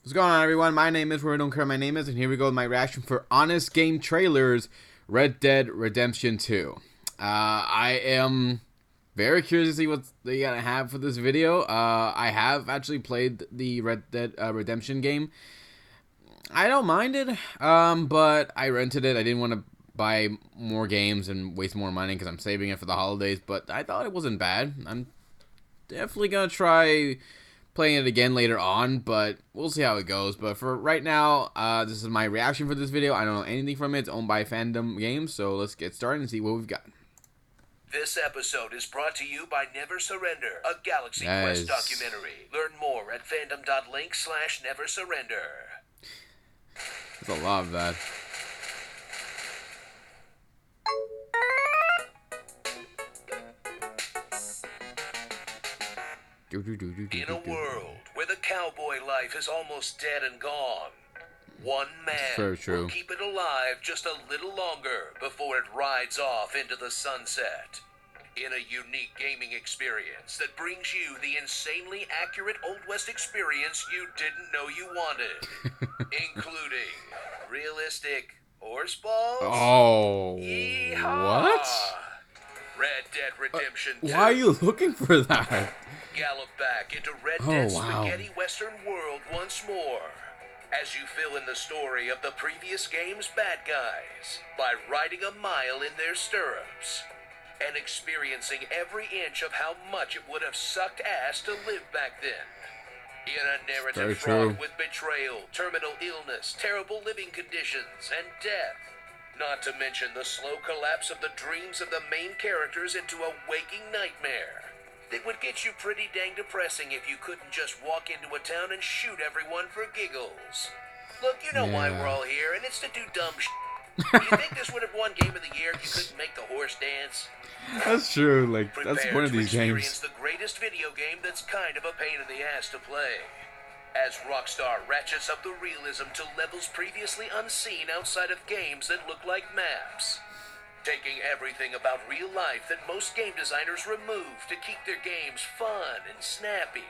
What's going on, everyone? My name is Where I Don't Care My Name Is, and here we go with my reaction for Honest Game Trailers, Red Dead Redemption 2. I am very curious to see what they gotta have for this video. I have actually played the Red Dead Redemption game. I don't mind it, but I rented it. I didn't want to buy more games and waste more money because I'm saving it for the holidays, but I thought it wasn't bad. I'm definitely gonna try playing it again later on, but we'll see how it goes. But for right now, this is my reaction for this video. I don't know anything from it. It's owned by Fandom Games, so let's get started and see what we've got. This episode is brought to you by Never Surrender, a Galaxy Quest documentary. Learn more at fandom.link/neversurrender. There's a lot of that. In a world where the cowboy life is almost dead and gone, one man will keep it alive just a little longer before it rides off into the sunset. In a unique gaming experience that brings you the insanely accurate Old West experience you didn't know you wanted, including realistic horse balls. Oh, Yeehaw! what? Red Dead Redemption 2. Why are you looking for that? Gallop back into Red Dead spaghetti western world once more as you fill in the story of the previous game's bad guys by riding a mile in their stirrups and experiencing every inch of how much it would have sucked ass to live back then. In a narrative fraught with betrayal, terminal illness, terrible living conditions, and death. Not to mention the slow collapse of the dreams of the main characters into a waking nightmare. It would get you pretty dang depressing if you couldn't just walk into a town and shoot everyone for giggles. Look, you know why we're all here, and it's to do dumb shit. You think this would have won Game of the Year if you couldn't make the horse dance? That's true, like, Prepare that's one of these games. the greatest video game that's kind of a pain in the ass to play. As Rockstar ratchets up the realism to levels previously unseen outside of games that look like maps. Taking everything about real life that most game designers remove to keep their games fun and snappy,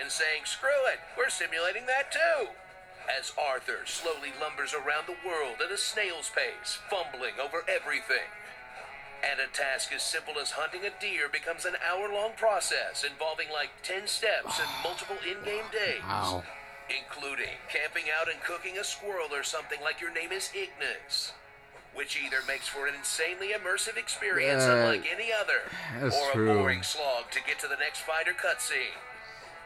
and saying, screw it, we're simulating that too. As Arthur slowly lumbers around the world at a snail's pace, fumbling over everything. And a task as simple as hunting a deer becomes an hour-long process involving like 10 steps and multiple in-game days. Wow. Including camping out and cooking a squirrel or something like your name is Ignis. Which either makes for an insanely immersive experience unlike any other, or a boring slog to get to the next fight or cutscene.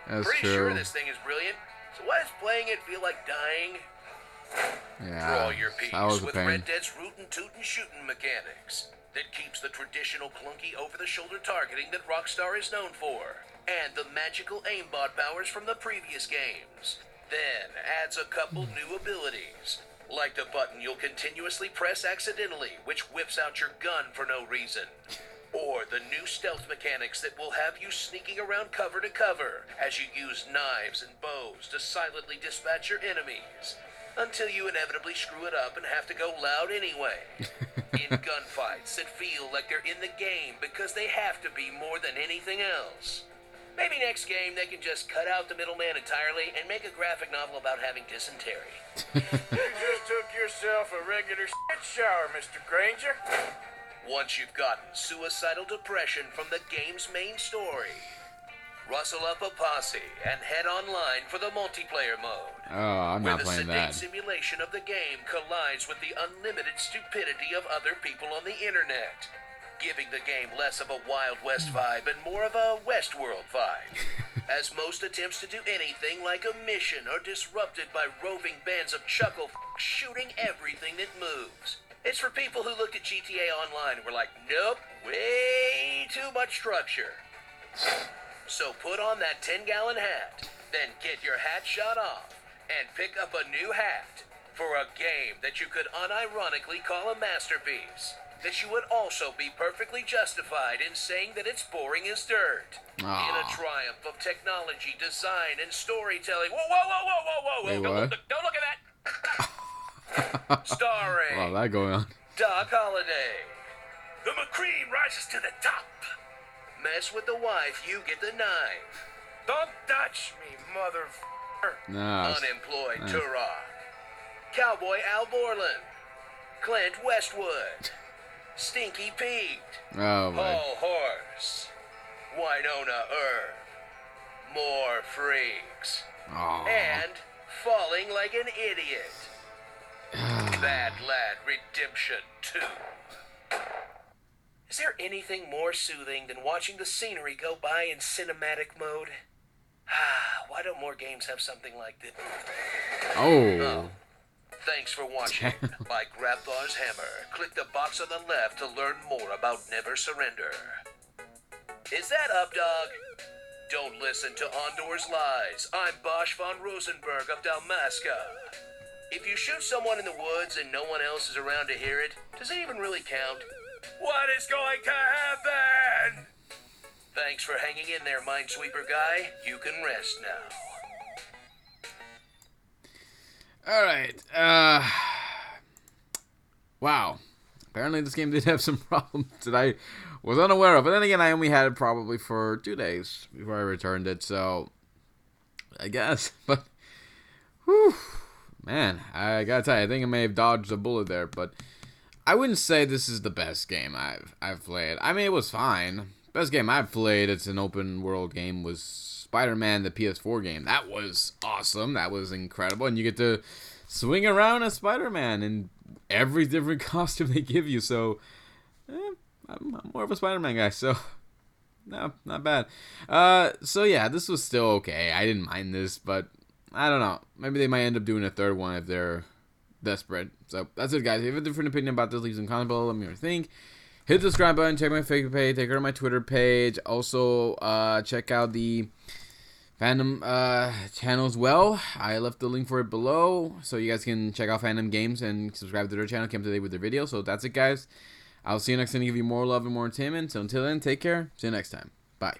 Pretty sure this thing is brilliant, so why does playing it feel like dying? Draw your piece with Red Dead's rootin' tootin' shootin' mechanics that keeps the traditional clunky over-the-shoulder targeting that Rockstar is known for, and the magical aimbot powers from the previous games. Then adds a couple new abilities. Like the button you'll continuously press accidentally, which whips out your gun for no reason. Or the new stealth mechanics that will have you sneaking around cover to cover as you use knives and bows to silently dispatch your enemies. Until you inevitably screw it up and have to go loud anyway. In gunfights that feel like they're in the game because they have to be more than anything else. Maybe next game they can just cut out the middleman entirely and make a graphic novel about having dysentery. You just took yourself a regular shit shower, Mr. Granger. Once you've gotten suicidal depression from the game's main story, rustle up a posse and head online for the multiplayer mode. Oh, I'm not playing that. Where the sedate simulation of the game collides with the unlimited stupidity of other people on the internet. Giving the game less of a Wild West vibe and more of a Westworld vibe. As most attempts to do anything like a mission are disrupted by roving bands of chuckle shooting everything that moves. It's for people who looked at GTA Online and were like, nope, way too much structure. So put on that 10-gallon hat, then get your hat shot off, and pick up a new hat for a game that you could unironically call a masterpiece. That you would also be perfectly justified in saying that it's boring as dirt. In a triumph of technology, design, and storytelling. Whoa, whoa, whoa, whoa, whoa, whoa, whoa. Don't look at that. Starring that going on. Doc Holliday. The McCream rises to the top. Mess with the wife, you get the knife. Don't touch me, mother... No. Unemployed Turok. Cowboy Al Borland. Clint Westwood. Stinky Pete. Oh, boy. Paul Horse. Winona Earp. More freaks. Oh. And falling like an idiot. Bad Lad Redemption 2. Is there anything more soothing than watching the scenery go by in cinematic mode? Why don't more games have something like this? Oh. Thanks for watching. By Grabthar's Hammer. Click the box on the left to learn more about Never Surrender. Is that up, dog? Don't listen to Ondor's lies. I'm Bosch von Rosenberg of Dalmasca. If you shoot someone in the woods and no one else is around to hear it, does it even really count? What is going to happen? Thanks for hanging in there, Minesweeper guy. You can rest now. Alright, wow. Apparently this game did have some problems that I was unaware of. But then again, I only had it probably for 2 days before I returned it, so I guess. But, whew, man, I gotta tell you, I think I may have dodged a bullet there, but I wouldn't say this is the best game I've played. I mean, it was fine. Best game I've played, it's an open world game, was Spider-Man, the PS4 game. That was awesome. That was incredible. And you get to swing around as Spider-Man in every different costume they give you. So, I'm more of a Spider-Man guy. So, no, not bad. So yeah, this was still okay. I didn't mind this, but I don't know. Maybe they might end up doing a third one if they're desperate. So, that's it, guys. If you have a different opinion about this, leave some comments below. Let me know what you think. Hit the subscribe button, check my Facebook page, take a look at my Twitter page. Also, check out the Fandom channel as well. I left the link for it below, so you guys can check out Fandom Games and subscribe to their channel, keep up to date with their videos. So that's it, guys. I'll see you next time to give you more love and more entertainment. So until then, take care. See you next time. Bye.